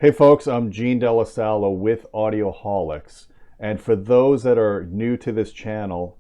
Hey folks, I'm Gene Delasalo with Audioholics. And for those that are new to this channel,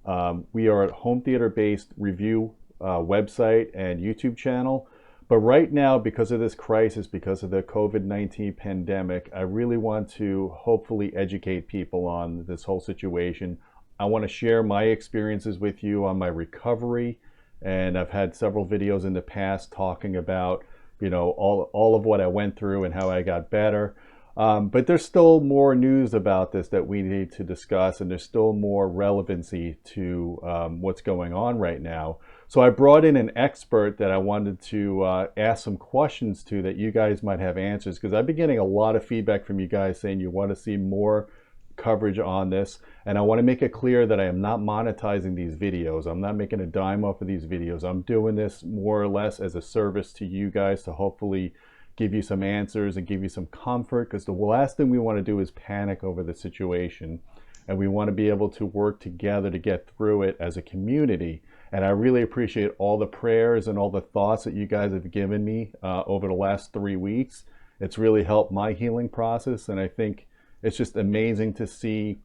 we are a home theater based review website and YouTube channel. But right now, because of this crisis, because of the COVID-19 pandemic, I really want to hopefully educate people on this whole situation. I want to share my experiences with you on my recovery. And I've had several videos in the past talking about all of what I went through and how I got better. But there's still more news about this that we need to discuss, and there's still more relevancy to what's going on right now. So I brought in an expert that I wanted to ask some questions to that you guys might have answers, because I've been getting a lot of feedback from you guys saying you want to see more coverage on this. And I want to make it clear that I am not monetizing these videos. I'm not making a dime off of these videos. I'm doing this more or less as a service to you guys to hopefully give you some answers and give you some comfort, because the last thing we want to do is panic over the situation, and we want to be able to work together to get through it as a community. And I really appreciate all the prayers and all the thoughts that you guys have given me over the last 3 weeks. It's really helped my healing process, and I think it's just amazing to see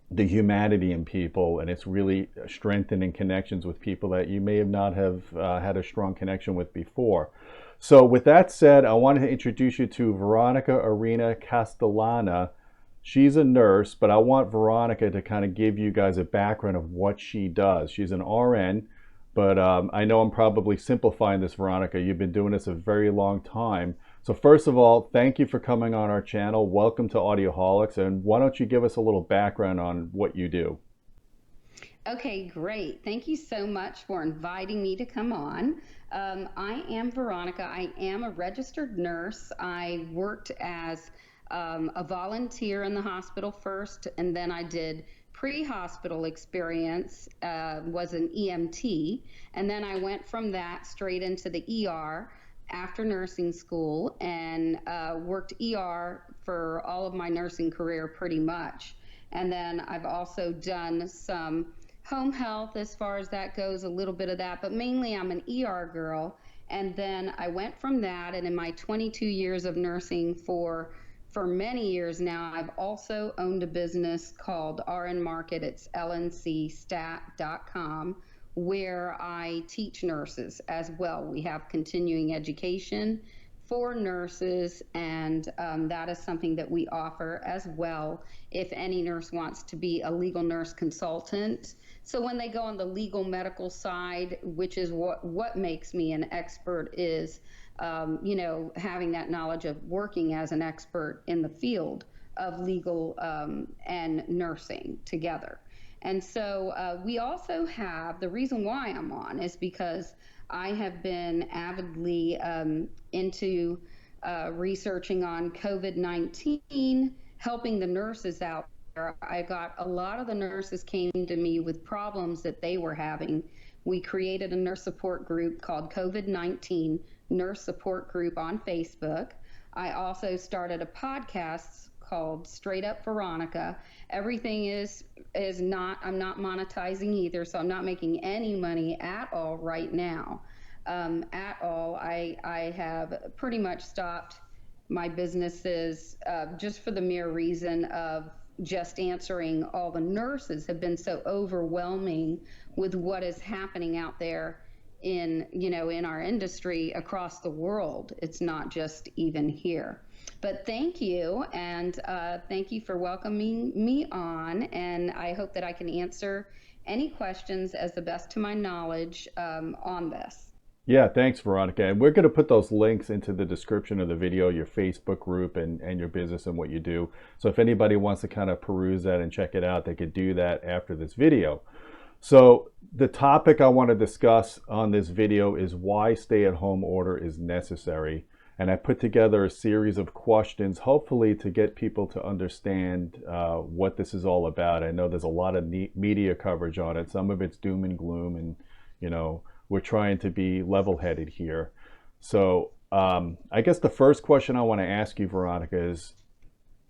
the humanity in people, and it's really strengthening connections with people that you may have not have had a strong connection with before. So with that said, I wanted to introduce you to Veronica Arena Castellana. She's a nurse, but I want Veronica to kind of give you guys a background of what she does. She's an RN, but I know I'm probably simplifying this, Veronica. You've been doing this a very long time. So first of all, thank you for coming on our channel. Welcome to Audioholics. And why don't you give us a little background on what you do? Okay, great. Thank you so much for inviting me to come on. I am Veronica. I am a registered nurse. I worked as a volunteer in the hospital first, and then I did pre-hospital experience, was an EMT, and then I went from that straight into the ER after nursing school, and worked ER for all of my nursing career pretty much. And then I've also done some home health as far as that goes, a little bit of that, but mainly I'm an ER girl. And then I went from that, and in my 22 years of nursing for many years now, I've also owned a business called RN Market. It's lncstat.com, where I teach nurses as well. We have continuing education for nurses, and that is something that we offer as well if any nurse wants to be a legal nurse consultant. So when they go on the legal medical side, which is what makes me an expert, is having that knowledge of working as an expert in the field of legal and nursing together. And so we also have, the reason why I'm on is because I have been avidly into researching on COVID-19, helping the nurses out there. I got a lot of the nurses came to me with problems that they were having. We created a nurse support group called COVID-19 Nurse Support Group on Facebook. I also started a podcast called Straight Up Veronica. Everything is not, I'm not monetizing either, so I'm not making any money at all right now. At all. I have pretty much stopped my businesses just for the mere reason of just answering all the nurses have been so overwhelming with what is happening out there in our industry across the world. It's not just even here. But thank you, and thank you for welcoming me on, and I hope that I can answer any questions as the best to my knowledge on this. Yeah, thanks, Veronica. And we're going to put those links into the description of the video, your Facebook group and your business and what you do. So if anybody wants to kind of peruse that and check it out, they could do that after this video. So the topic I want to discuss on this video is why stay-at-home order is necessary. And I put together a series of questions, hopefully to get people to understand what this is all about. I know there's a lot of media coverage on it. Some of it's doom and gloom, and we're trying to be level-headed here. So I guess the first question I want to ask you, Veronica, is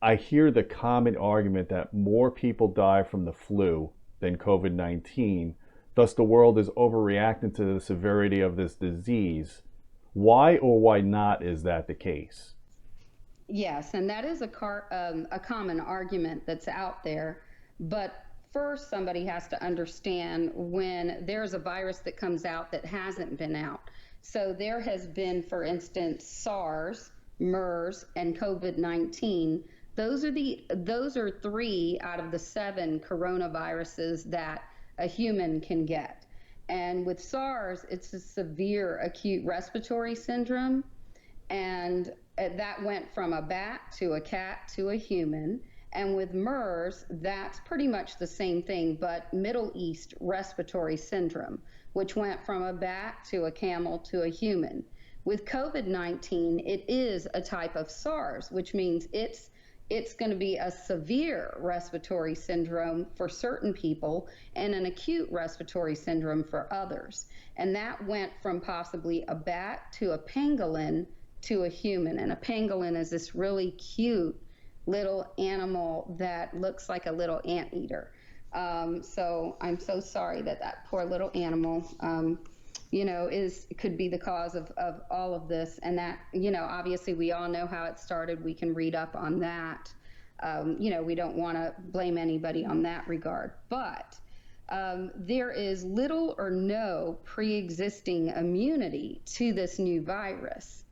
I hear the common argument that more people die from the flu than COVID-19. Thus, the world is overreacting to the severity of this disease. Why or why not is that the case? Yes, and that is a common argument that's out there. But first, somebody has to understand when there's a virus that comes out that hasn't been out. So there has been, for instance, SARS, MERS, and COVID-19. Those are three out of the seven coronaviruses that a human can get. And with SARS, it's a severe acute respiratory syndrome, and that went from a bat to a cat to a human. And with MERS, that's pretty much the same thing, but Middle East respiratory syndrome, which went from a bat to a camel to a human. With COVID-19, it is a type of SARS, which means it's going to be a severe respiratory syndrome for certain people and an acute respiratory syndrome for others. And that went from possibly a bat to a pangolin to a human. And a pangolin is this really cute little animal that looks like a little anteater. So I'm so sorry that that poor little animal, could be the cause of all of this. And that, obviously we all know how it started. We can read up on that. We don't want to blame anybody on that regard. But there is little or no pre-existing immunity to this new virus.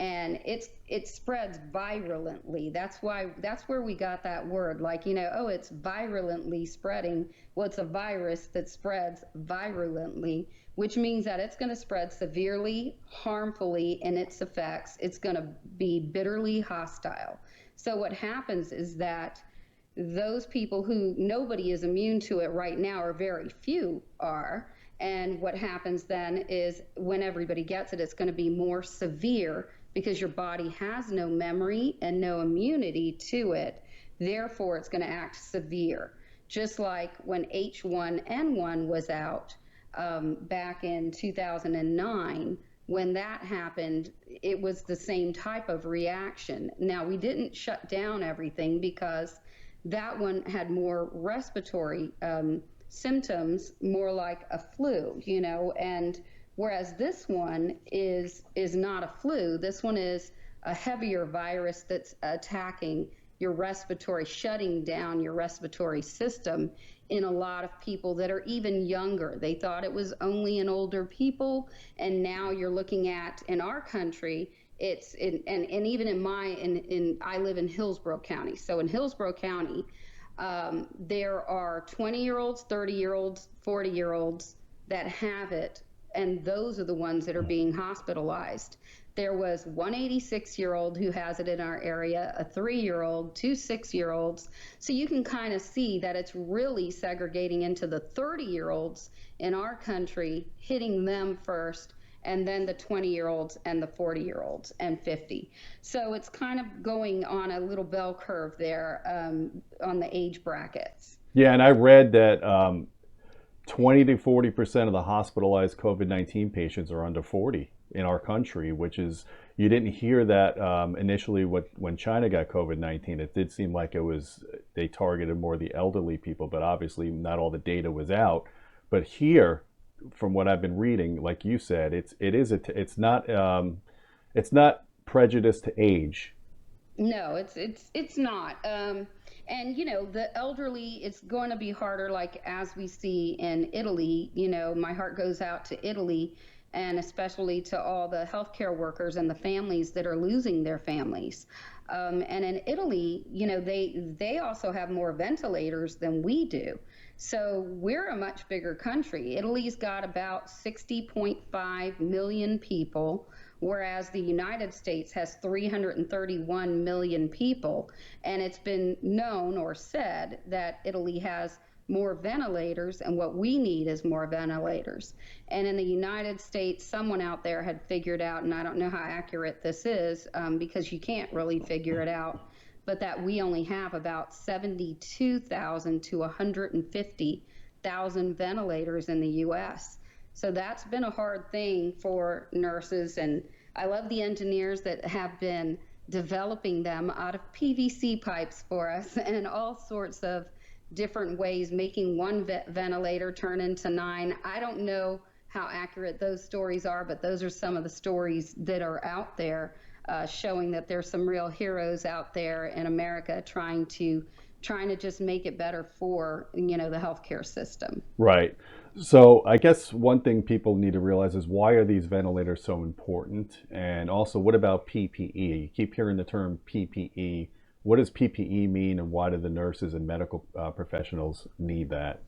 And it spreads virulently. That's where we got that word, it's virulently spreading. Well, it's a virus that spreads virulently, which means that it's going to spread severely, harmfully in its effects. It's going to be bitterly hostile. So what happens is that those people who nobody is immune to it right now, or very few are, and what happens then is when everybody gets it, it's going to be more severe because your body has no memory and no immunity to it. Therefore, it's going to act severe. Just like when H1N1 was out back in 2009, when that happened, it was the same type of reaction. Now, we didn't shut down everything because that one had more respiratory symptoms, more like a flu, and whereas this one is not a flu. This one is a heavier virus that's attacking your respiratory, shutting down your respiratory system in a lot of people that are even younger. They thought it was only in older people, and now you're looking at, in our country, and even I live in Hillsborough County. So in Hillsborough County, there are 20-year-olds, 30-year-olds, 40-year-olds that have it, and those are the ones that are being hospitalized. There was one 86-year-old who has it in our area, a 3-year-old, two 6-year-olds. So you can kind of see that it's really segregating into the 30-year-olds in our country, hitting them first, and then the 20-year-olds and the 40-year-olds and 50. So it's kind of going on a little bell curve there on the age brackets. Yeah, and I read that 20 to 40% of the hospitalized COVID-19 patients are under 40 in our country, which is, you didn't hear that initially when China got COVID-19. It did seem like they targeted more the elderly people, but obviously not all the data was out. But here, from what I've been reading, like you said, it's not prejudice to age. No, it's not. And the elderly, it's going to be harder, like as we see in Italy. My heart goes out to Italy, and especially to all the healthcare workers and the families that are losing their families. And in Italy, they also have more ventilators than we do. So we're a much bigger country. Italy's got about 60.5 million people, whereas the United States has 331 million people. And it's been known or said that Italy has more ventilators, and what we need is more ventilators. And in the United States, someone out there had figured out, and I don't know how accurate this is because you can't really figure it out, but that we only have about 72,000 to 150,000 ventilators in the U.S. So that's been a hard thing for nurses, and I love the engineers that have been developing them out of PVC pipes for us and all sorts of different ways, making one ventilator turn into 9. I don't know how accurate those stories are, but those are some of the stories that are out there. showing that there's some real heroes out there in America trying to just make it better for, the healthcare system. Right. So I guess one thing people need to realize is, why are these ventilators so important? And also, what about PPE? You keep hearing the term PPE. What does PPE mean, and why do the nurses and medical professionals need that?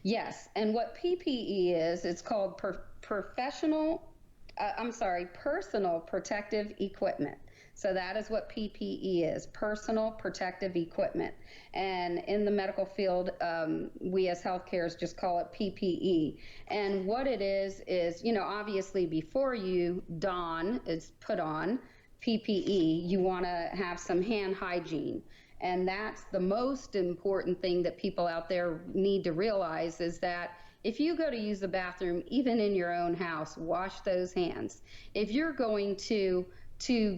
Yes, and what PPE is, it's called personal protective equipment. So that is what PPE is, personal protective equipment. And in the medical field, we as healthcares just call it PPE. And what it is, obviously before you put on PPE, you want to have some hand hygiene. And that's the most important thing that people out there need to realize, is that if you go to use the bathroom, even in your own house, wash those hands. If you're going to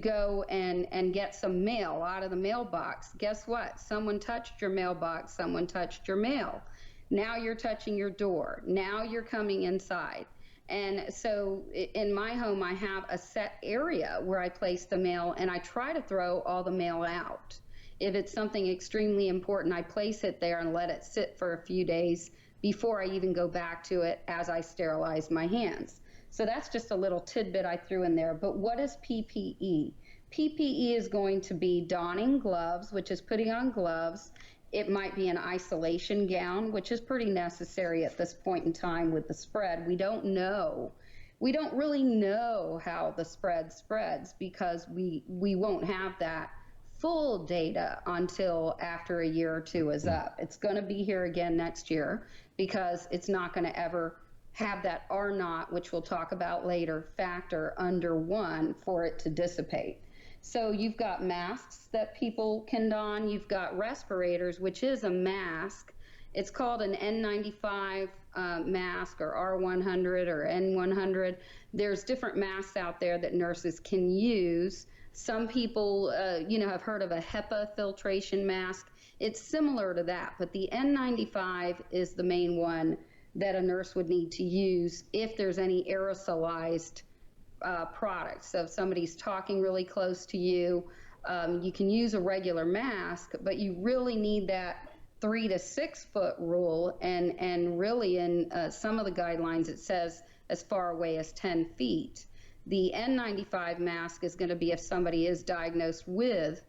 go and get some mail out of the mailbox, guess what? Someone touched your mailbox, someone touched your mail. Now you're touching your door. Now you're coming inside. And so in my home, I have a set area where I place the mail, and I try to throw all the mail out. If it's something extremely important, I place it there and let it sit for a few days before I even go back to it, as I sterilize my hands. So that's just a little tidbit I threw in there. But what is PPE? PPE is going to be donning gloves, which is putting on gloves. It might be an isolation gown, which is pretty necessary at this point in time with the spread. We don't really know how the spread spreads, because we won't have that full data until after a year or two is up. It's going to be here again next year, because it's not going to ever have that R-naught, which we'll talk about later, factor under 1 for it to dissipate. So you've got masks that people can don. You've got respirators, which is a mask. It's called an N95 mask, or R100 or N100. There's different masks out there that nurses can use. Some people, have heard of a HEPA filtration mask. It's similar to that, but the N95 is the main one that a nurse would need to use if there's any aerosolized products. So if somebody's talking really close to you, you can use a regular mask, but you really need that 3 to 6 foot rule. And really in some of the guidelines, it says as far away as 10 feet. The N95 mask is going to be if somebody is diagnosed with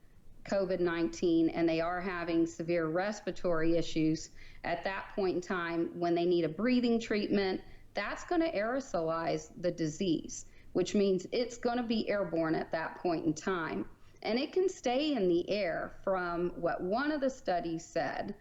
COVID-19 and they are having severe respiratory issues. At that point in time, when they need a breathing treatment, that's going to aerosolize the disease, which means it's going to be airborne at that point in time. And it can stay in the air from what one of the studies said,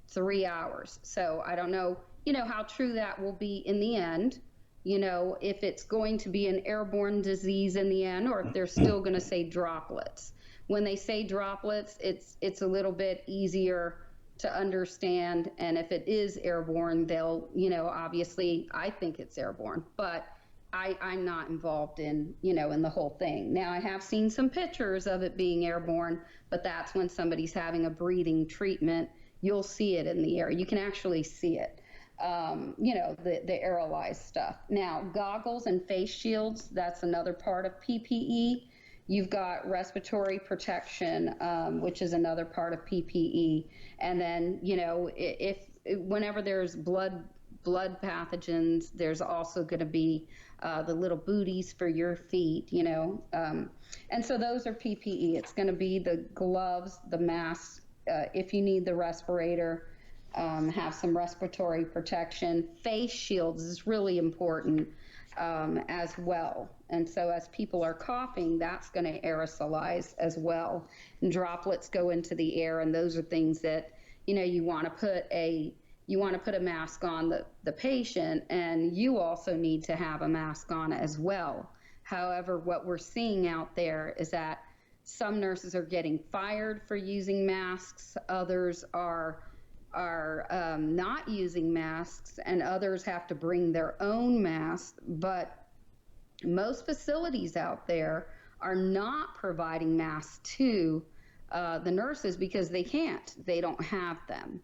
3 hours. So I don't know, how true that will be in the end, if it's going to be an airborne disease in the end, or if they're still going to say droplets. When they say droplets, it's a little bit easier to understand. And if it is airborne, they'll, obviously I think it's airborne, but I'm not involved in, in the whole thing. Now, I have seen some pictures of it being airborne, but that's when somebody's having a breathing treatment. You'll see it in the air. You can actually see it, the aerolized stuff. Now, goggles and face shields, that's another part of PPE. You've got respiratory protection, which is another part of PPE. And then, whenever there's blood pathogens, there's also going to be the little booties for your feet, and so those are PPE. It's going to be the gloves, the masks, if you need the respirator, have some respiratory protection. Face shields is really important as well. And so as people are coughing, that's going to aerosolize as well. And droplets go into the air, and those are things that, you want to put a mask on the patient, and you also need to have a mask on as well. However, what we're seeing out there is that some nurses are getting fired for using masks, others are not using masks, and others have to bring their own mask. But most facilities out there are not providing masks to the nurses because they can't. They don't have them.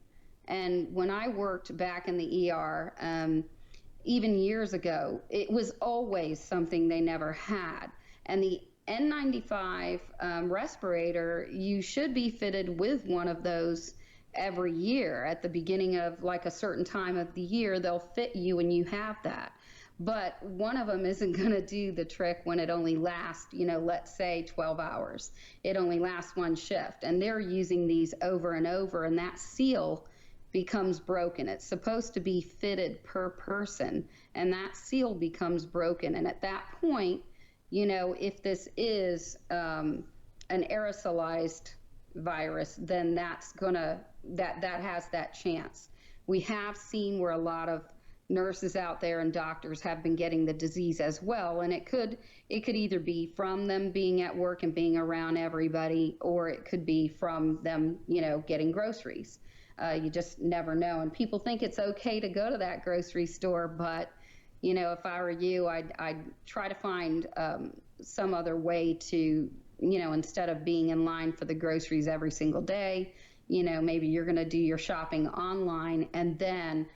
And when I worked back in the ER, even years ago, it was always something they never had. And the N95 respirator, you should be fitted with one of those every year. At the beginning of like a certain time of the year, they'll fit you and you have that. But one of them isn't going to do the trick when it only lasts, let's say 12 hours. It only lasts one shift. And they're using these over and over, and that seal becomes broken. It's supposed to be fitted per person, and that seal becomes broken. And at that point, if this is an aerosolized virus, then that has that chance. We have seen where a lot of nurses out there and doctors have been getting the disease as well, and it could either be from them being at work and being around everybody, or it could be from them getting groceries. You just never know. And people think it's okay to go to that grocery store, but if I were you, I'd try to find some other way to, instead of being in line for the groceries every single day, maybe you're going to do your shopping online, and then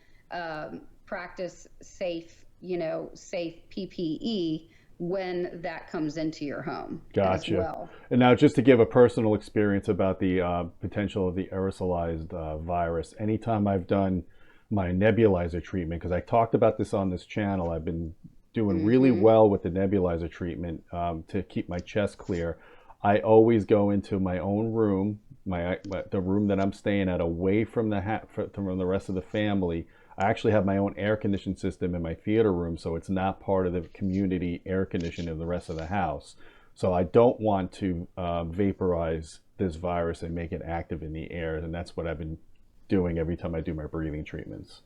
practice safe PPE when that comes into your home as Gotcha. well. And now, just to give a personal experience about the potential of the aerosolized virus, anytime I've done my nebulizer treatment, because I talked about this on this channel, I've been doing really well with the nebulizer treatment to keep my chest clear. I always go into my own room, the room that I'm staying at, away from from the rest of the family. I actually have my own air conditioning system in my theater room, so it's not part of the community air conditioning of the rest of the house. So I don't want to vaporize this virus and make it active in the air, and that's what I've been doing every time I do my breathing treatments.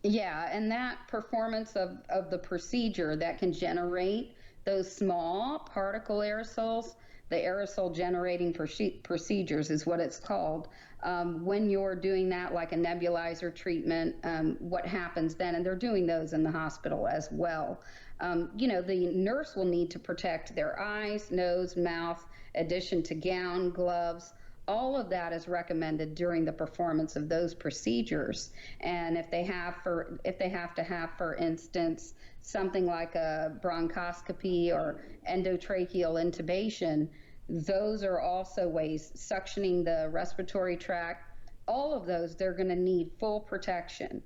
Yeah, and that performance of the procedure that can generate those small particle aerosols, the aerosol generating procedures is what it's called. When you're doing that, like a nebulizer treatment, what happens then, and they're doing those in the hospital as well. The nurse will need to protect their eyes, nose, mouth, addition to gown, gloves. All of that is recommended during the performance of those procedures. And if they have to have, for instance, something like a bronchoscopy or endotracheal intubation, those are also ways, suctioning the respiratory tract, all of those, they're going to need full protection,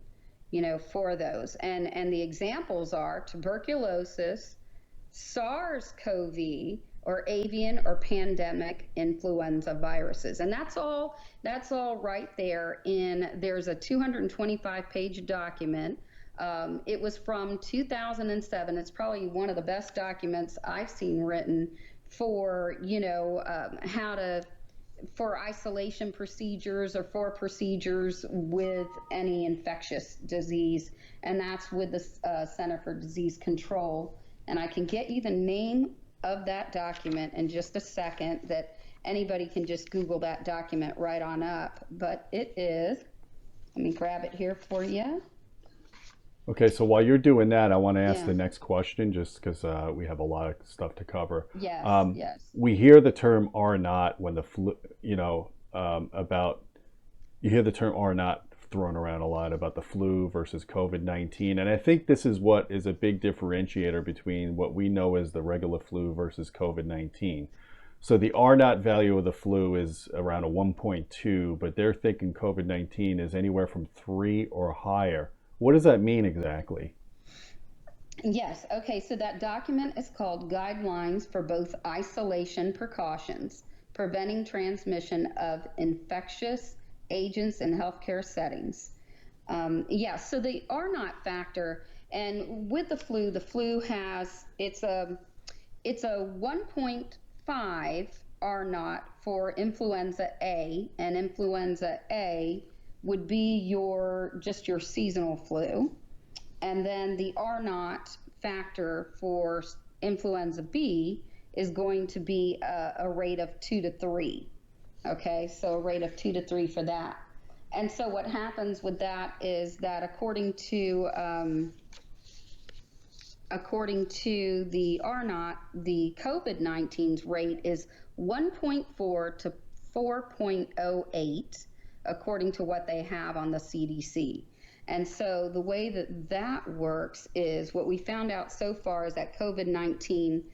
for those. And the examples are tuberculosis, SARS-CoV, or avian or pandemic influenza viruses. And that's all right there there's a 225-page document. It was from 2007. It's probably one of the best documents I've seen written for, for isolation procedures or for procedures with any infectious disease. And that's with the Center for Disease Control. And I can get you the name of that document in just a second, that anybody can just Google that document right on up. But it is, let me grab it here for you. Okay, so while you're doing that, I want to ask the next question, just because we have a lot of stuff to cover. Yes, yes. We hear the term R-naught when the flu, you hear the term R-naught thrown around a lot about the flu versus COVID-19. And I think this is what is a big differentiator between what we know as the regular flu versus COVID-19. So the R-naught value of the flu is around a 1.2, but they're thinking COVID-19 is anywhere from 3 or higher. What does that mean exactly? Yes, okay, so that document is called Guidelines for Both Isolation Precautions, Preventing Transmission of Infectious Agents in Healthcare Settings. So the R-naught factor, and with the flu has, it's a 1.5 R-naught for influenza A, and influenza A would be your seasonal flu. And then the R-naught factor for influenza B is going to be a rate of 2 to 3. Okay, so a rate of 2 to 3 for that. And so what happens with that is that according to the R-naught, the COVID-19's rate is 1.4 to 4.08, according to what they have on the CDC. And so the way that works is, what we found out so far is that COVID-19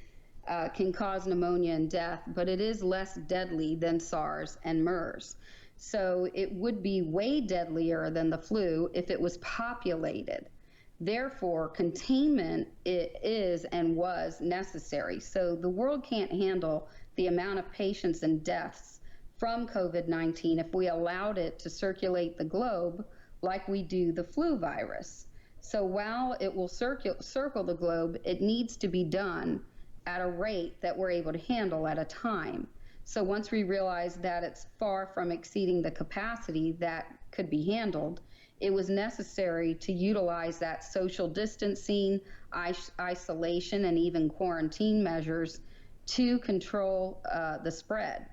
can cause pneumonia and death, but it is less deadly than SARS and MERS. So it would be way deadlier than the flu if it was populated. Therefore, containment is and was necessary. So the world can't handle the amount of patients and deaths from COVID-19 if we allowed it to circulate the globe like we do the flu virus. So while it will circle the globe, it needs to be done at a rate that we're able to handle at a time. So once we realize that it's far from exceeding the capacity that could be handled, it was necessary to utilize that social distancing, isolation, and even quarantine measures to control the spread.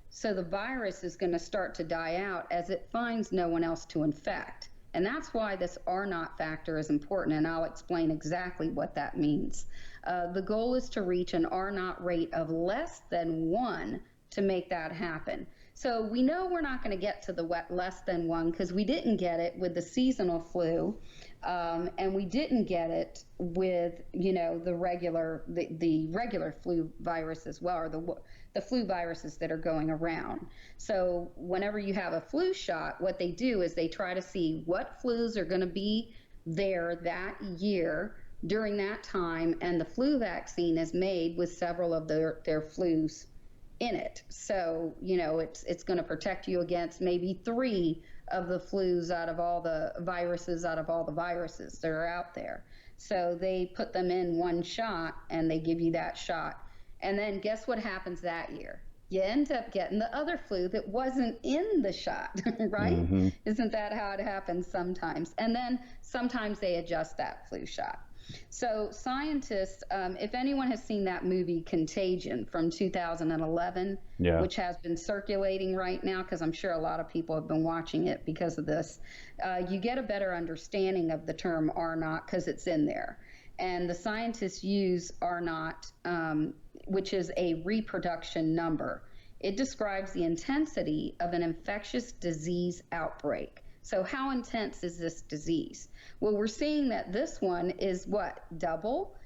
So the virus is going to start to die out as it finds no one else to infect. And that's why this R-naught factor is important, and I'll explain exactly what that means. The goal is to reach an R-naught rate of less than 1 to make that happen. So we know we're not going to get to the less than 1 because we didn't get it with the seasonal flu, and we didn't get it with, the regular flu virus as well, or the flu viruses that are going around. So whenever you have a flu shot, what they do is they try to see what flus are going to be there that year during that time, and the flu vaccine is made with several of their flus in it. So, it's going to protect you against maybe 3 of the flus out of all the viruses that are out there. So they put them in one shot and they give you that shot. And then guess what happens that year? You end up getting the other flu that wasn't in the shot, right? Mm-hmm. Isn't that how it happens sometimes? And then sometimes they adjust that flu shot. So scientists, if anyone has seen that movie Contagion from 2011, which has been circulating right now, because I'm sure a lot of people have been watching it because of this, you get a better understanding of the term R-naught because it's in there. And the scientists use R-naught, which is a reproduction number. It describes the intensity of an infectious disease outbreak. So how intense is this disease? Well, we're seeing that this one is double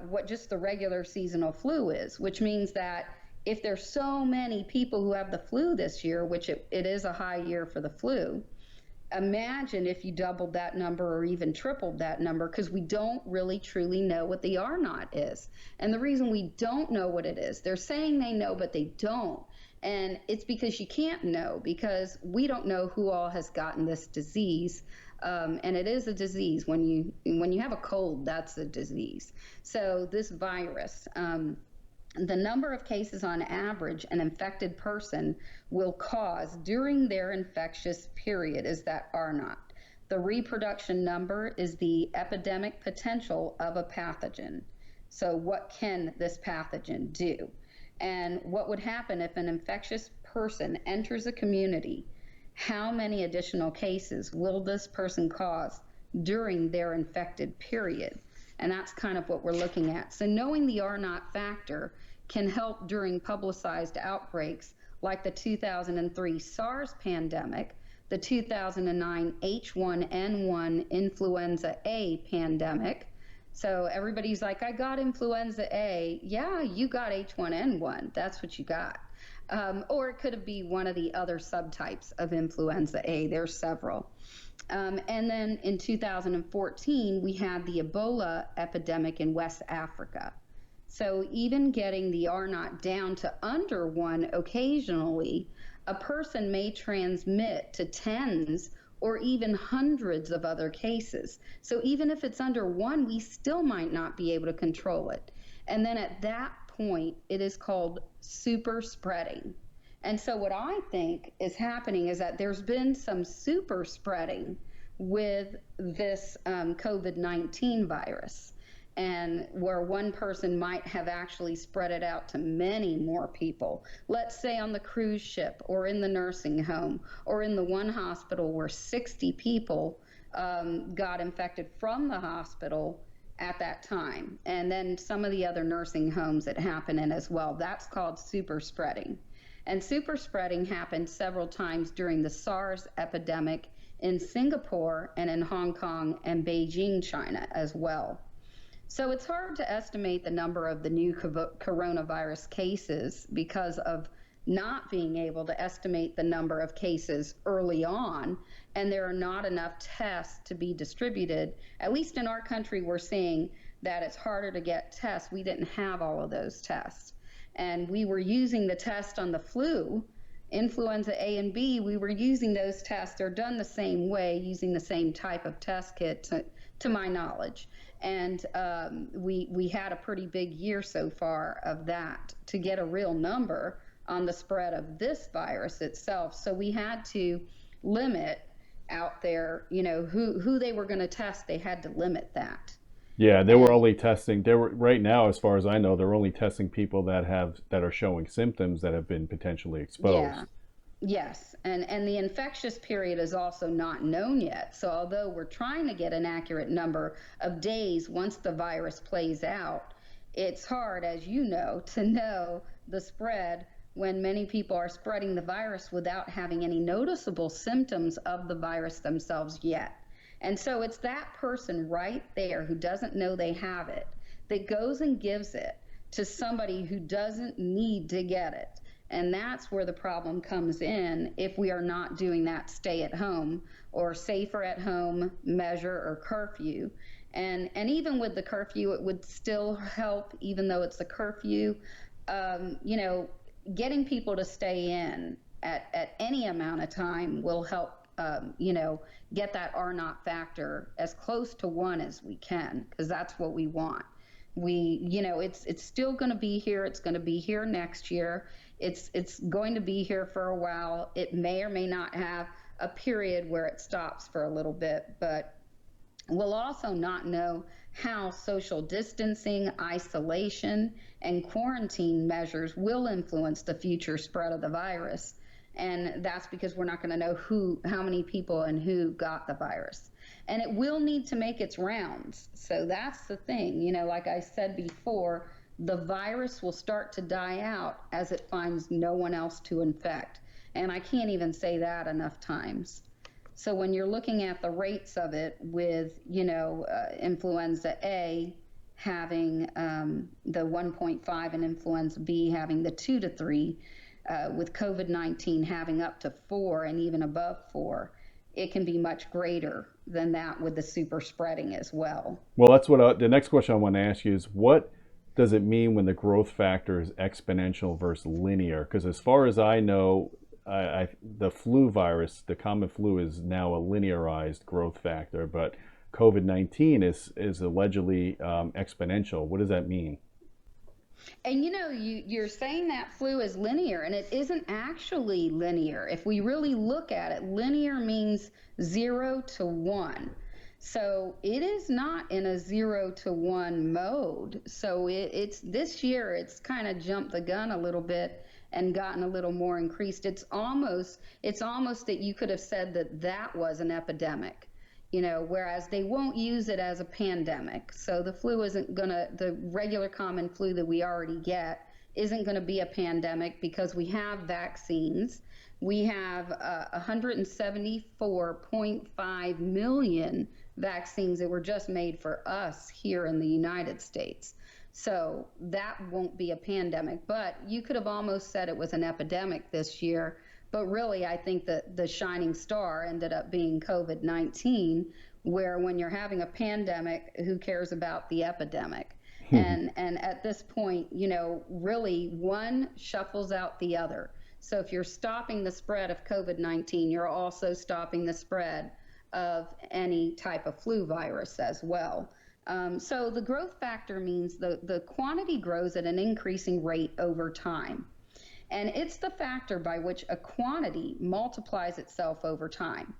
what just the regular seasonal flu is, which means that if there's so many people who have the flu this year, which it is a high year for the flu, imagine if you doubled that number or even tripled that number, because we don't really truly know what the R-naught is. And the reason we don't know what it is, they're saying they know, but they don't. And it's because you can't know, because we don't know who all has gotten this disease. And it is a disease. When you have a cold, that's a disease. So this virus, the number of cases on average an infected person will cause during their infectious period is that R-naught. The reproduction number is the epidemic potential of a pathogen. So what can this pathogen do? And what would happen if an infectious person enters a community? How many additional cases will this person cause during their infected period? And that's kind of what we're looking at. So knowing the R-naught factor can help during publicized outbreaks like the 2003 SARS pandemic, the 2009 H1N1 influenza A pandemic. So everybody's like, I got influenza A. Yeah, you got H1N1. That's what you got. Or it could be one of the other subtypes of influenza A. There's several. And then in 2014, we had the Ebola epidemic in West Africa. So even getting the R-naught down to under 1 occasionally, a person may transmit to tens or even hundreds of other cases. So even if it's under 1, we still might not be able to control it. And then at that point, it is called super spreading. And so what I think is happening is that there's been some super spreading with this COVID-19 virus, and where one person might have actually spread it out to many more people. Let's say on the cruise ship or in the nursing home or in the one hospital where 60 people got infected from the hospital at that time. And then some of the other nursing homes it happened in as well. That's called super spreading. And super spreading happened several times during the SARS epidemic in Singapore and in Hong Kong and Beijing, China as well. So it's hard to estimate the number of the new coronavirus cases because of not being able to estimate the number of cases early on, and there are not enough tests to be distributed. At least in our country, we're seeing that it's harder to get tests. We didn't have all of those tests. And we were using the test on the flu, influenza A and B, we were using those tests. They're done the same way, using the same type of test kit, to my knowledge. And we had a pretty big year so far of that to get a real number on the spread of this virus itself. So we had to limit out there, who they were going to test. They had to limit that. Yeah, they were And only testing. They were right now, as far as I know, they're only testing people that are showing symptoms that have been potentially yeah, exposed. yes, and the infectious period is also not known yet. So although we're trying to get an accurate number of days once the virus plays out, it's hard, as you know, to know the spread when many people are spreading the virus without having any noticeable symptoms of the virus themselves yet. And so it's that person right there who doesn't know they have it that goes and gives it to somebody who doesn't need to get it. And that's where the problem comes in if we are not doing that stay at home or safer at home measure or curfew. And even with the curfew, it would still help, even though it's a curfew. You know, getting people to stay in at any amount of time will help, get that R-naught factor as close to 1 as we can, because that's what we want. It's still going to be here. It's going to be here next year. It's going to be here for a while. It may or may not have a period where it stops for a little bit, but we'll also not know how social distancing, isolation, and quarantine measures will influence the future spread of the virus. And that's because we're not going to know how many people and who got the virus. And it will need to make its rounds. So that's the thing. Like I said before, the virus will start to die out as it finds no one else to infect. And I can't even say that enough times. So when you're looking at the rates of it with, influenza A having the 1.5 and influenza B having the 2 to 3, with COVID-19 having up to 4 and even above 4, it can be much greater than that with the super spreading as well. Well, that's what the next question I want to ask you is, what does it mean when the growth factor is exponential versus linear? Because as far as I know, the flu virus, the common flu, is now a linearized growth factor, but COVID-19 is allegedly exponential. What does that mean? And you're saying that flu is linear, and it isn't actually linear. If we really look at it, linear means 0 to 1. So it is not in a 0 to 1 mode. So it's this year, it's kind of jumped the gun a little bit and gotten a little more increased. It's almost that you could have said that was an epidemic. Whereas they won't use it as a pandemic. So the regular common flu that we already get isn't going to be a pandemic because we have vaccines. We have 174.5 million vaccines that were just made for us here in the United States. So that won't be a pandemic, but you could have almost said it was an epidemic this year. But really, I think that the shining star ended up being COVID-19, where when you're having a pandemic, who cares about the epidemic? And at this point, really one shuffles out the other. So if you're stopping the spread of COVID-19, you're also stopping the spread of any type of flu virus as well. So the growth factor means the quantity grows at an increasing rate over time. And it's the factor by which a quantity multiplies itself over time.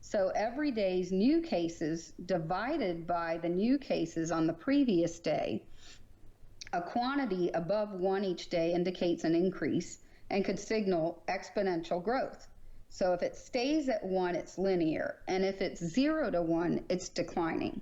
So every day's new cases divided by the new cases on the previous day, a quantity above 1 each day indicates an increase and could signal exponential growth. So if it stays at 1, it's linear. And if it's 0 to 1, it's declining.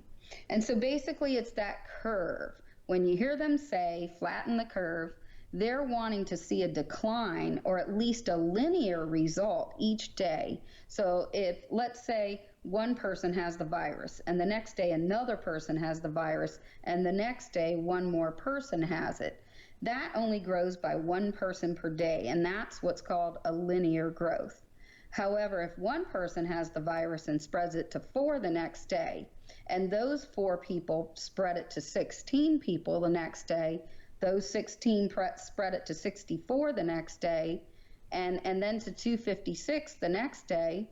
And so basically it's that curve. When you hear them say flatten the curve, they're wanting to see a decline or at least a linear result each day. So if, let's say, one person has the virus, and the next day another person has the virus, and the next day one more person has it. That only grows by one person per day, and that's what's called a linear growth. However, if one person has the virus and spreads it to 4 the next day, and those 4 people spread it to 16 people the next day, those 16 spread it to 64 the next day, and then to 256 the next day,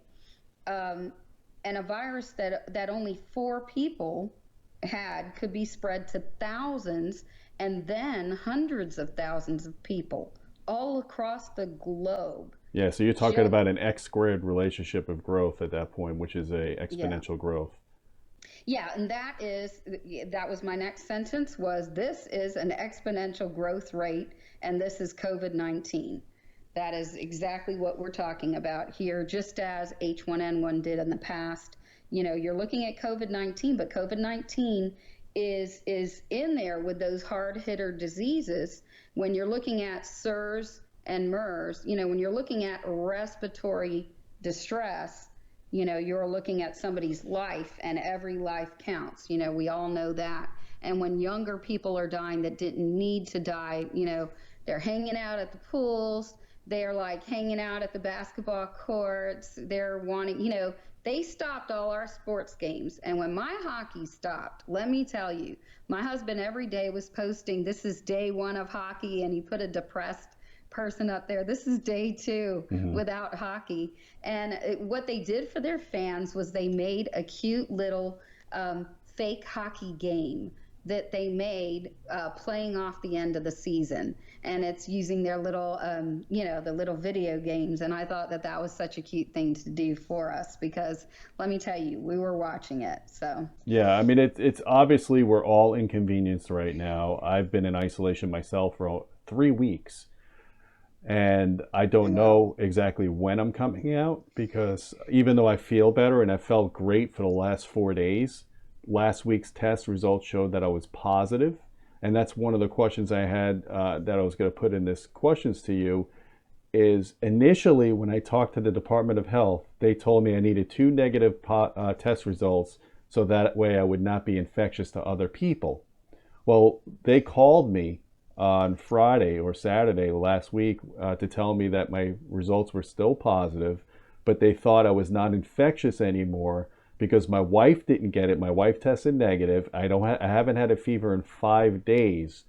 and a virus that only 4 people had could be spread to thousands and then hundreds of thousands of people all across the globe. Yeah, so you're talking about an x squared relationship of growth at that point, which is a Yeah. exponential growth. Yeah, and that was my next sentence, was this is an exponential growth rate, and this is COVID-19. That is exactly what we're talking about here, just as H1N1 did in the past. You're looking at COVID-19, but COVID-19 is in there with those hard hitter diseases. When you're looking at SARS and MERS, when you're looking at respiratory distress, you're looking at somebody's life, and every life counts. We all know that. And when younger people are dying that didn't need to die, they're hanging out at the pools, they're like hanging out at the basketball courts, they're wanting, they stopped all our sports games. And when my hockey stopped, let me tell you, my husband every day was posting, this is day 1 of hockey, and he put a depressed person up there. This is day 2 without hockey. And what they did for their fans was they made a cute little fake hockey game that they made playing off the end of the season. And it's using their little, the little video games. And I thought that was such a cute thing to do for us, because let me tell you, we were watching it. So Yeah, I mean, it's obviously we're all inconvenienced right now. I've been in isolation myself for 3 weeks. And I don't know exactly when I'm coming out, because even though I feel better and I felt great for the last 4 days, last week's test results showed that I was positive. And that's one of the questions I had that I was going to put in this questions to you is initially when I talked to the Department of Health, they told me I needed 2 negative test results so that way I would not be infectious to other people. Well, they called me on Friday or Saturday last week to tell me that my results were still positive, but they thought I was not infectious anymore because my wife didn't get it. My wife tested negative. I haven't had a fever in 5 days,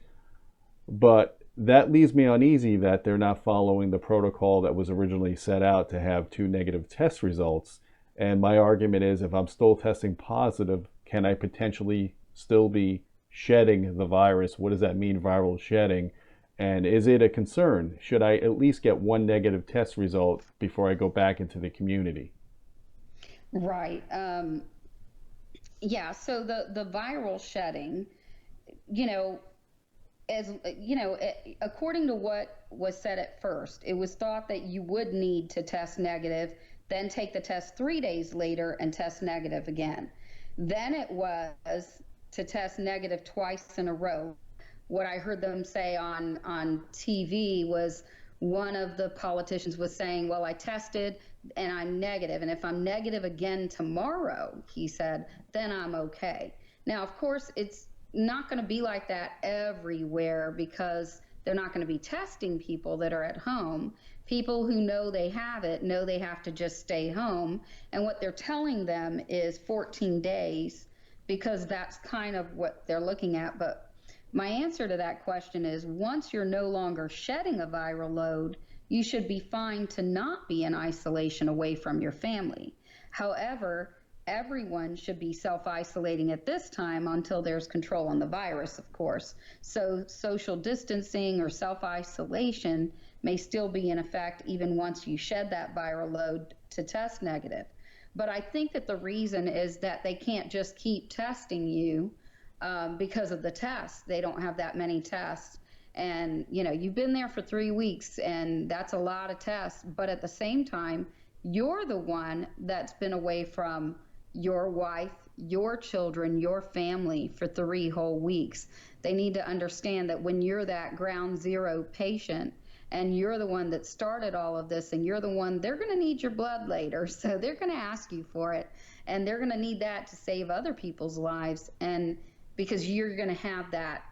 but that leaves me uneasy that they're not following the protocol that was originally set out to have 2 negative test results. And my argument is, if I'm still testing positive, can I potentially still be shedding the virus? What does that mean, viral shedding? And is it a concern? Should I at least get 1 negative test result before I go back into the community? Right. Yeah. So the viral shedding, as according to what was said at first, it was thought that you would need to test negative, then take the test 3 days later and test negative again. Then it was to test negative twice in a row. What I heard them say on TV was, one of the politicians was saying, well, I tested and I'm negative, and if I'm negative again tomorrow, he said, then I'm okay. Now, of course, it's not going to be like that everywhere, because they're not going to be testing people that are at home. People who know they have it know they have to just stay home, and what they're telling them is 14 days, because that's kind of what they're looking at. But my answer to that question is, once you're no longer shedding a viral load, you should be fine to not be in isolation away from your family. However, everyone should be self-isolating at this time until there's control on the virus, of course. So social distancing or self-isolation may still be in effect even once you shed that viral load to test negative. But I think that the reason is that they can't just keep testing you because of the tests. They don't have that many tests. And, you've been there for 3 weeks, and that's a lot of tests. But at the same time, you're the one that's been away from your wife, your children, your family for 3 whole weeks. They need to understand that when you're that ground zero patient and you're the one that started all of this, and you're the one, they're going to need your blood later. So they're going to ask you for it, and they're going to need that to save other people's lives. And because you're going to have that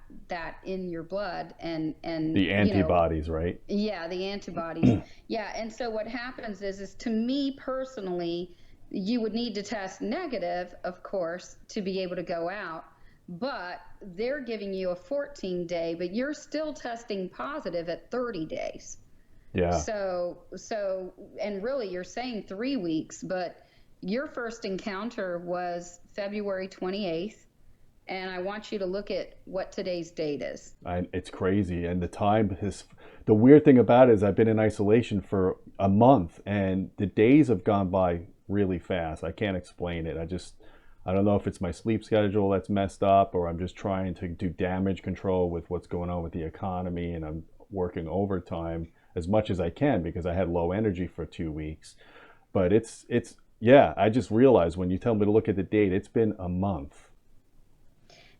in your blood, and The antibodies, right? yeah, the antibodies. Yeah, and so what happens is to me personally, you would need to test negative, of course, to be able to go out, but they're giving you a 14-day, but you're still testing positive at 30 days. Yeah. So, and really you're saying 3 weeks, but your first encounter was February 28th. And I want you to look at what today's date is. It's crazy. And the weird thing about it is I've been in isolation for a month and the days have gone by really fast. I can't explain it. I don't know if it's my sleep schedule that's messed up, or I'm just trying to do damage control with what's going on with the economy, and I'm working overtime as much as I can because I had low energy for 2 weeks. But yeah, I just realized when you tell me to look at the date, it's been a month.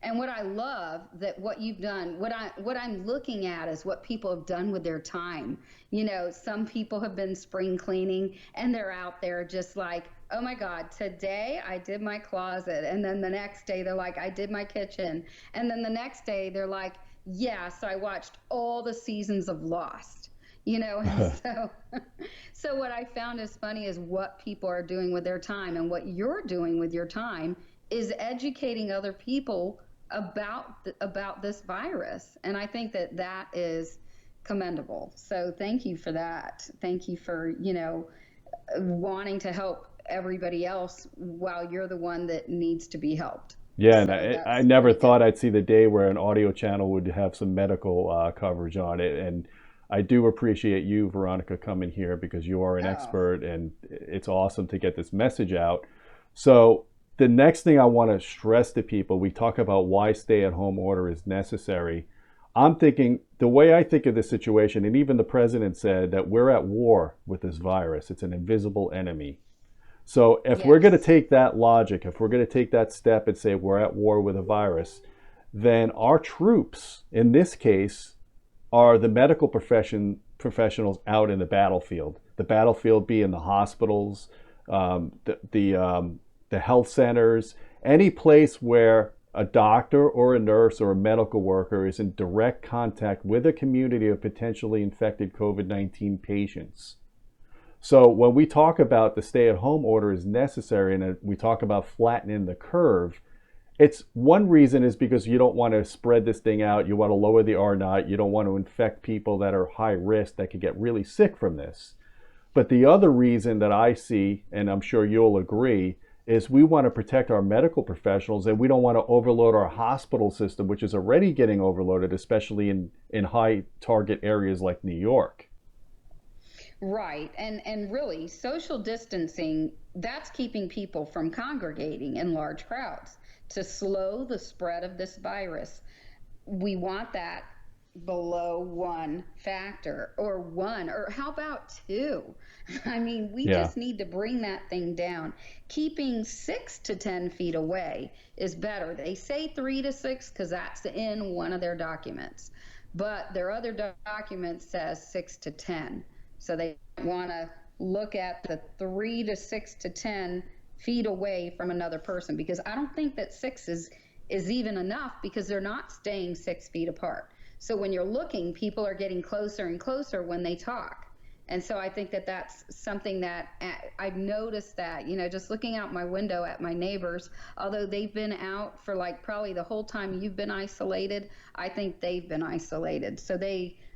And what I love that what you've done, what I'm looking at is what people have done with their time. You know, some people have been spring cleaning and they're out there just like, oh my God, today I did my closet. And then the next day they're like, I did my kitchen. And then the next day they're like, yeah, so I watched all the seasons of Lost. You know, and so what I found is funny is what people are doing with their time, and what you're doing with your time is educating other people about this virus. And I think that is commendable. So thank you for that. Thank you for, wanting to help everybody else while you're the one that needs to be helped. Yeah, So and I that's never pretty good. thought I'd see the day where an audio channel would have some medical coverage on it. And I do appreciate you, Veronica, coming here because you are an Oh, expert and it's awesome to get this message out. So the next thing I want to stress to people, we talk about why stay-at-home order is necessary. I'm thinking, the way I think of this situation, and even the president said that we're at war with this virus. It's an invisible enemy. So if we're going to yes. take that logic, if we're going to take that step and say we're at war with a virus, then our troops, in this case, are the medical professionals out in the battlefield. The battlefield being the hospitals, the health centers, any place where a doctor or a nurse or a medical worker is in direct contact with a community of potentially infected COVID-19 patients. So when we talk about the stay-at-home order is necessary and we talk about flattening the curve, it's one reason is because you don't want to spread this thing out. You want to lower the R-naught. You don't want to infect people that are high risk that could get really sick from this. But the other reason that I see, and I'm sure you'll agree, is we want to protect our medical professionals and we don't want to overload our hospital system, which is already getting overloaded, especially in high target areas like New York. Right. And really, social distancing, that's keeping people from congregating in large crowds to slow the spread of this virus. We want that below 1 factor, or one, or how about two? I mean, we Yeah. just need to bring that thing down. Keeping 6 to 10 feet away is better. They say 3 to 6 because that's in one of their documents, but their other document says 6 to 10. So they want to look at the 3 to 6 to 10 feet away from another person, because I don't think that six is even enough, because they're not staying 6 feet apart. So when you're looking, people are getting closer and closer when they talk. And so I think that that's something that I've noticed that, just looking out my window at my neighbors, although they've been out for like probably the whole time you've been isolated, I think they've been isolated. So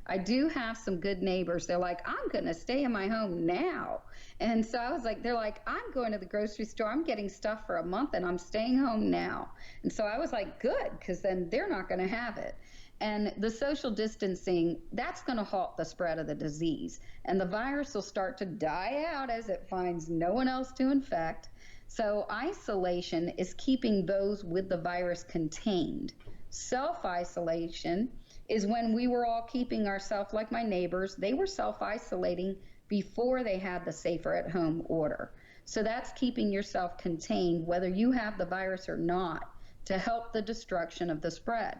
I do have some good neighbors. They're like, I'm going to stay in my home now. And so I was like, they're like, I'm going to the grocery store. I'm getting stuff for a month and I'm staying home now. And so I was like, good, because then they're not going to have it. And the social distancing, that's going to halt the spread of the disease. And the virus will start to die out as it finds no one else to infect. So isolation is keeping those with the virus contained. Self-isolation is when we were all keeping ourselves, like my neighbors, they were self-isolating before they had the safer at home order. So that's keeping yourself contained, whether you have the virus or not, to help the destruction of the spread.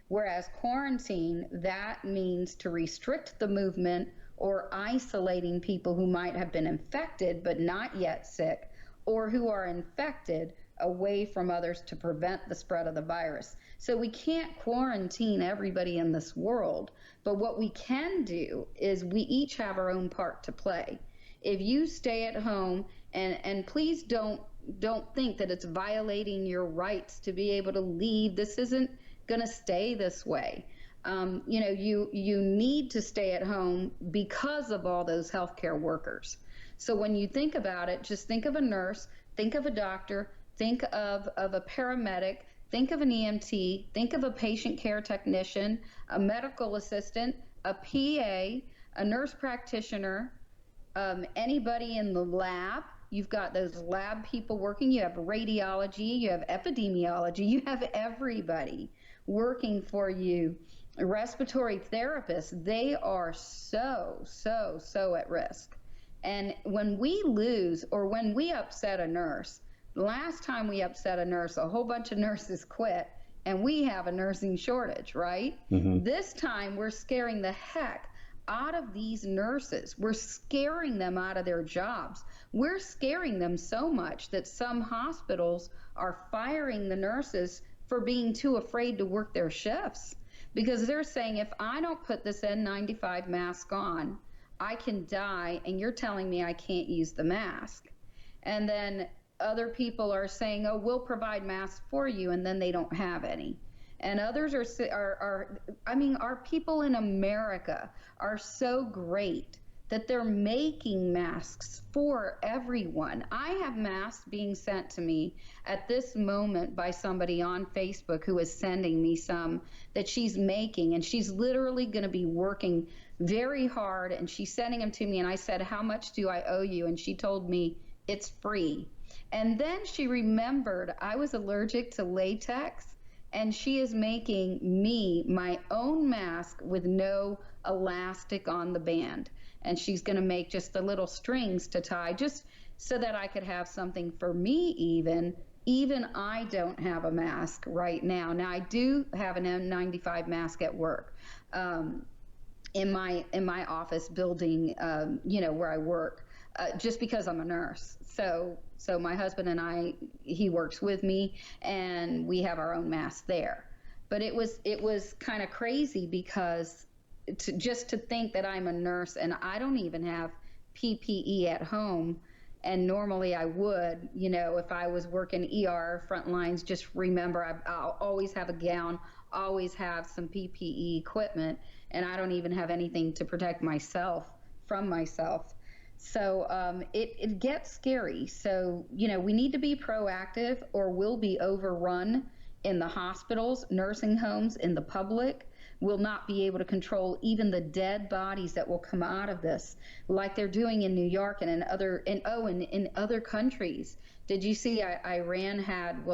Whereas quarantine, that means to restrict the movement or isolating people who might have been infected but not yet sick, or who are infected away from others to prevent the spread of the virus. So we can't quarantine everybody in this world, but what we can do is we each have our own part to play. If you stay at home, and please don't think that it's violating your rights to be able to leave. This isn't going to stay this way. You need to stay at home because of all those healthcare workers. So when you think about it, just think of a nurse, think of a doctor, think of a paramedic, think of an EMT, think of a patient care technician, a medical assistant, a PA, a nurse practitioner, anybody in the lab. You've got those lab people working, you have radiology, you have epidemiology, you have everybody working for you. Respiratory therapists, they are so at risk. And when we lose or when we upset a nurse, last time we upset a nurse, a whole bunch of nurses quit, and we have a nursing shortage, right? Mm-hmm. This time we're scaring the heck out of these nurses. We're scaring them out of their jobs. We're scaring them so much that some hospitals are firing the nurses for being too afraid to work their shifts, because they're saying, if I don't put this N95 mask on, I can die, and you're telling me I can't use the mask. And then other people are saying, oh, we'll provide masks for you, and then they don't have any. And others our people in America are so great that they're making masks for everyone. I have masks being sent to me at this moment by somebody on Facebook who is sending me some that she's making, and she's literally going to be working very hard, and she's sending them to me. And I said, how much do I owe you? And she told me it's free. And then she remembered I was allergic to latex, and she is making me my own mask with no elastic on the band. And she's going to make just the little strings to tie, just so that I could have something for me. Even I don't have a mask right now. Now, I do have an N95 mask at work, in my office building, where I work, just because I'm a nurse. So my husband and I, he works with me, and we have our own mask there. But it was kind of crazy, because just to think that I'm a nurse and I don't even have PPE at home. And normally I would, if I was working ER front lines, just remember I'll always have a gown, always have some PPE equipment, and I don't even have anything to protect myself from myself. So it gets scary. So, we need to be proactive, or we'll be overrun in the hospitals, nursing homes, in the public. Will not be able to control even the dead bodies that will come out of this, like they're doing in New York and in other countries. Did you see Iran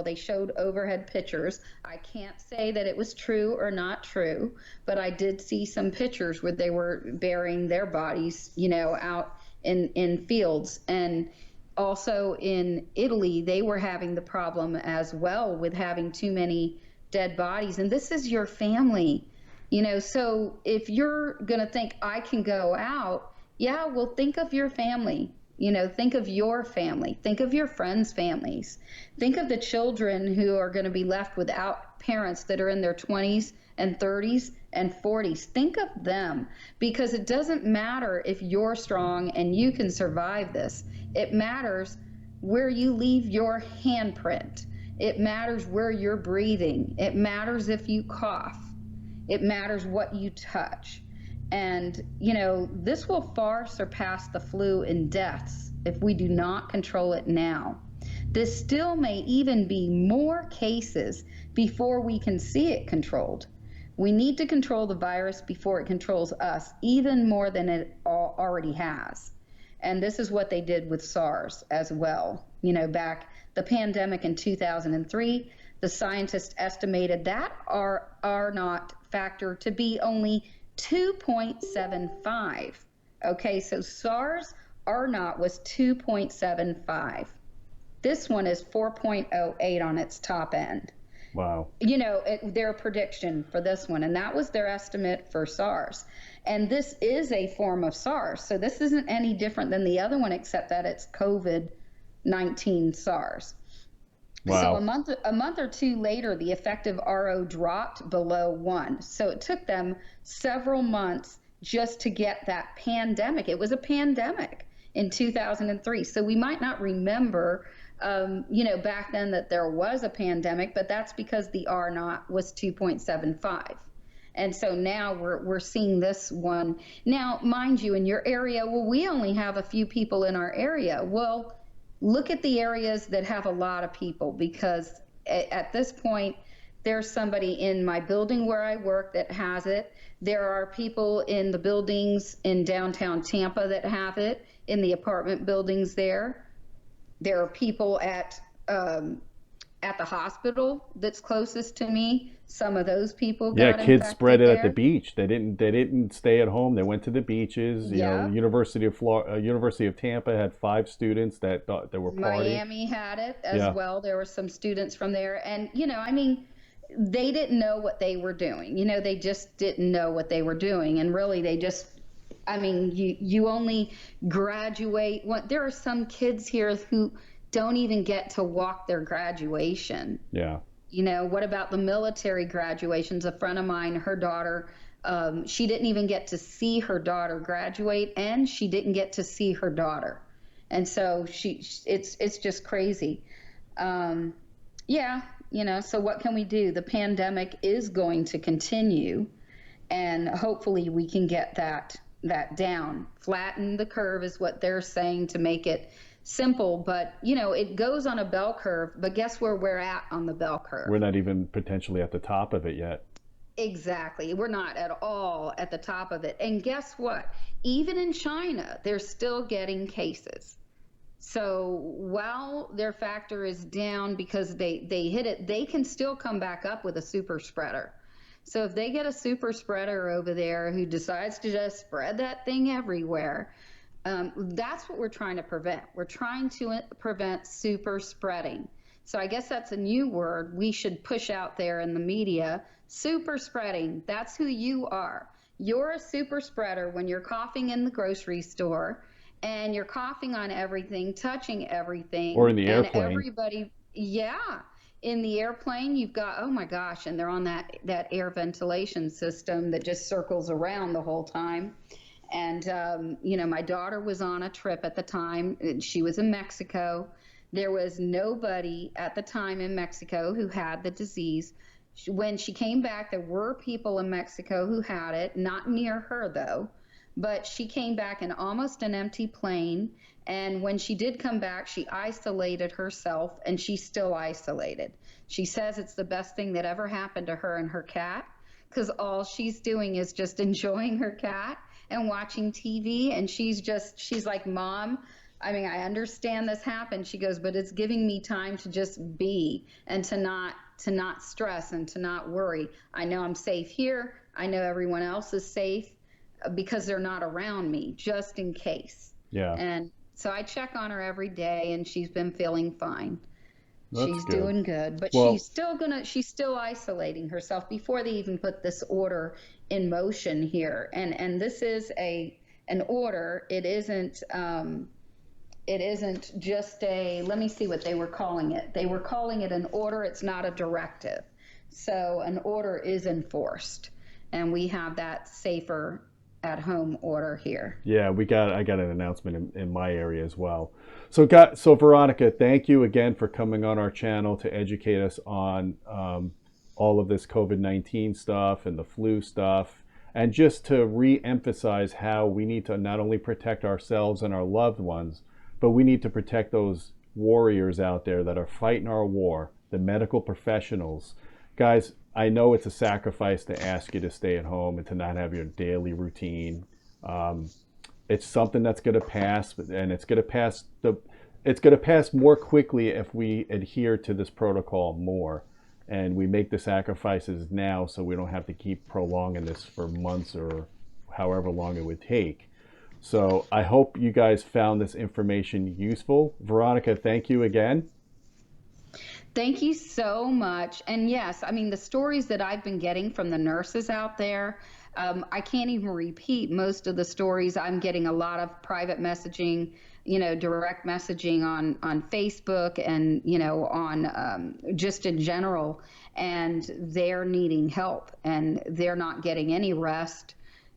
they showed overhead pictures. I can't say that it was true or not true, but I did see some pictures where they were burying their bodies, out in fields. And also in Italy, they were having the problem as well with having too many dead bodies. And this is your family. So if you're going to think I can go out, yeah, well, think of your family. Think of your family. Think of your friends' families. Think of the children who are going to be left without parents that are in their 20s and 30s and 40s. Think of them, because it doesn't matter if you're strong and you can survive this. It matters where you leave your handprint. It matters where you're breathing. It matters if you cough. It matters what you touch. And, this will far surpass the flu in deaths if we do not control it now. This still may even be more cases before we can see it controlled. We need to control the virus before it controls us, even more than it already has. And this is what they did with SARS as well. Back the pandemic in 2003, the scientists estimated that R-naught factor to be only 2.75. Okay, so SARS R-naught was 2.75. This one is 4.08 on its top end. Wow. Their prediction for this one, and that was their estimate for SARS. And this is a form of SARS, so this isn't any different than the other one, except that it's COVID-19 SARS. So Wow. a month or two later, the effective RO dropped below 1. So it took them several months just to get that pandemic. It was a pandemic in 2003. So we might not remember, back then that there was a pandemic, but that's because the R-naught was 2.75. And so now we're seeing this one. Now, mind you, in your area, well, we only have a few people in our area. Well, look at the areas that have a lot of people, because at this point, there's somebody in my building where I work that has it. There are people in the buildings in downtown Tampa that have it, in the apartment buildings there. There are people at the hospital that's closest to me. Some of those people Yeah, got kids spread infected it at the there. beach. They didn't stay at home. They went to the beaches. Yeah. University of Tampa had 5 students that thought they were partying. Miami had it as Yeah. well. There were some students from there. And, they didn't know what they were doing. They just didn't know what they were doing. And really, you only graduate. There are some kids here who don't even get to walk their graduation. Yeah. What about the military graduations? A friend of mine, her daughter, she didn't even get to see her daughter graduate, and she didn't get to see her daughter. And so it's just crazy. Yeah, so what can we do? The pandemic is going to continue, and hopefully we can get that down. Flatten the curve is what they're saying to make it simple, but it goes on a bell curve, but guess where we're at on the bell curve? We're not even potentially at the top of it yet. Exactly. We're not at all at the top of it. And guess what? Even in China, they're still getting cases. So while their factor is down because they hit it, they can still come back up with a super spreader. So if they get a super spreader over there who decides to just spread that thing everywhere, that's what we're trying to prevent. We're trying to prevent super spreading. So I guess that's a new word we should push out there in the media. Super spreading. That's who you are. You're a super spreader when you're coughing in the grocery store and you're coughing on everything, touching everything. Or in the And airplane. everybody, yeah. In the airplane, you've got, oh my gosh, and they're on that air ventilation system that just circles around the whole time. And, my daughter was on a trip at the time. She was in Mexico. There was nobody at the time in Mexico who had the disease. When she came back, there were people in Mexico who had it, not near her though. But she came back in almost an empty plane. And when she did come back, she isolated herself, and she's still isolated. She says it's the best thing that ever happened to her and her cat, because all she's doing is just enjoying her cat and watching TV. And she's like, Mom, I understand this happened. She goes, but it's giving me time to just be and to not stress and to not worry. I know I'm safe here. I know everyone else is safe because they're not around me, just in case. Yeah. And so I check on her every day, and she's been feeling fine. That's She's good. doing good, but Well, she's still isolating herself before they even put this order in motion here. And this is an order. It isn't just let me see what they were calling it. They were calling it an order. It's not a directive. So an order is enforced, and we have that safer at home order here. yeah, I got an announcement in my area as well. So Veronica, thank you again for coming on our channel to educate us on all of this COVID-19 stuff and the flu stuff, and just to re-emphasize how we need to not only protect ourselves and our loved ones, but we need to protect those warriors out there that are fighting our war, the medical professionals. Guys, I know it's a sacrifice to ask you to stay at home and to not have your daily routine. It's something that's going to pass, and it's going to pass more quickly if we adhere to this protocol more, and we make the sacrifices now so we don't have to keep prolonging this for months or however long it would take. So I hope you guys found this information useful. Veronica, thank you again. Thank you so much. And yes, I mean, the stories that I've been getting from the nurses out there, I can't even repeat most of the stories. I'm getting a lot of private messaging, direct messaging on Facebook and, on just in general. And they're needing help and they're not getting any rest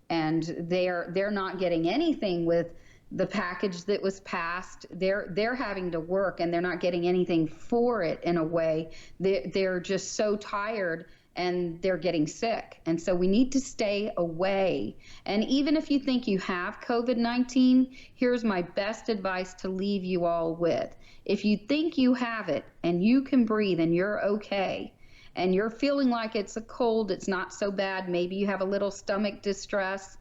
and they're not getting anything with the package that was passed. They're having to work and they're not getting anything for it in a way. They're just so tired and they're getting sick. And so we need to stay away. And even if you think you have COVID-19, here's my best advice to leave you all with. If you think you have it and you can breathe and you're okay, and you're feeling like it's a cold, it's not so bad, maybe you have a little stomach distress,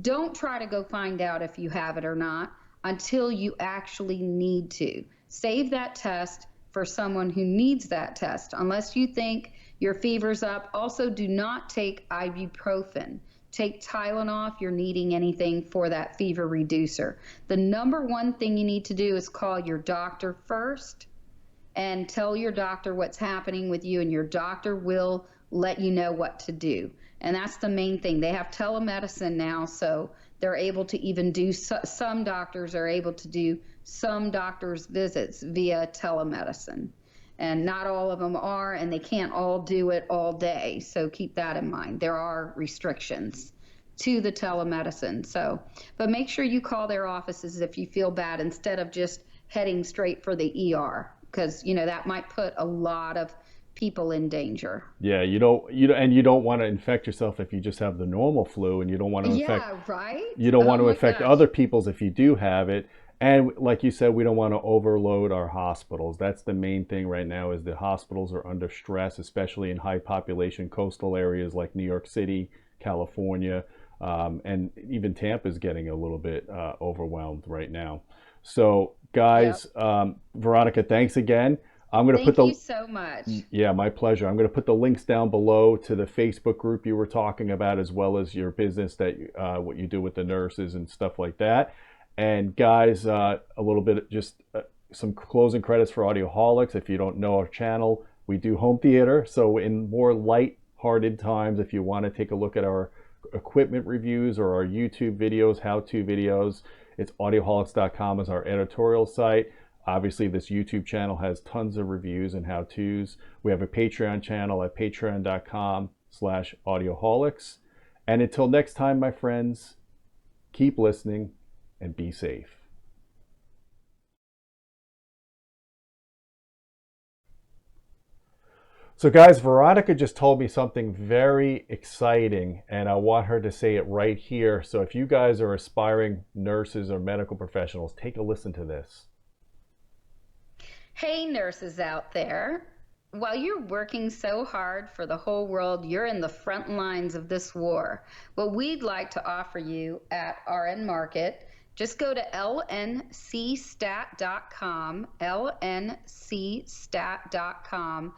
don't try to go find out if you have it or not until you actually need to. Save that test for someone who needs that test, unless you think your fever's up. Also, do not take ibuprofen. Take Tylenol if you're needing anything for that fever reducer. The number one thing you need to do is call your doctor first and tell your doctor what's happening with you, and your doctor will let you know what to do. And that's the main thing. They have telemedicine now, so they're able to even do, some doctors are able to do some doctors' visits via telemedicine. And not all of them are, and they can't all do it all day. So keep that in mind. There are restrictions to the telemedicine. So, but make sure you call their offices if you feel bad instead of just heading straight for the ER, because that might put a lot of people in danger. Yeah, and you don't want to infect yourself if you just have the normal flu, and you don't want to infect Yeah, right? you don't want Oh to my affect gosh. other people's if you do have it. And like you said, we don't want to overload our hospitals. That's the main thing right now, is the hospitals are under stress, especially in high population coastal areas like New York City, California, and even Tampa is getting a little bit overwhelmed right now. So Yep. guys, Veronica, thanks again. I'm going to put Thank you the so much. Yeah, my pleasure. I'm going to put the links down below to the Facebook group you were talking about, as well as your business, that what you do with the nurses and stuff like that. And guys, a little bit, just some closing credits for Audioholics. If you don't know our channel, we do home theater. So in more light-hearted times, if you want to take a look at our equipment reviews or our YouTube videos, how-to videos, it's audioholics.com is our editorial site. Obviously, this YouTube channel has tons of reviews and how-tos. We have a Patreon channel at patreon.com/audioholics. And until next time, my friends, keep listening and be safe. So guys, Veronica just told me something very exciting, and I want her to say it right here. So if you guys are aspiring nurses or medical professionals, take a listen to this. Hey, nurses out there. While you're working so hard for the whole world, you're in the front lines of this war. What we'd like to offer you at RN Market, just go to lncstat.com, lncstat.com,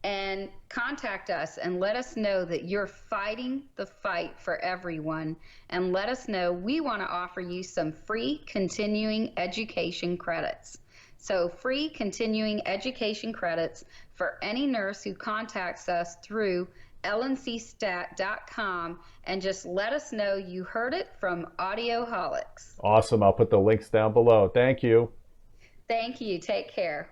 and contact us and let us know that you're fighting the fight for everyone. And let us know, we want to offer you some free continuing education credits. So free continuing education credits for any nurse who contacts us through lncstat.com, and just let us know you heard it from Audioholics. Awesome. I'll put the links down below. Thank you. Thank you. Take care.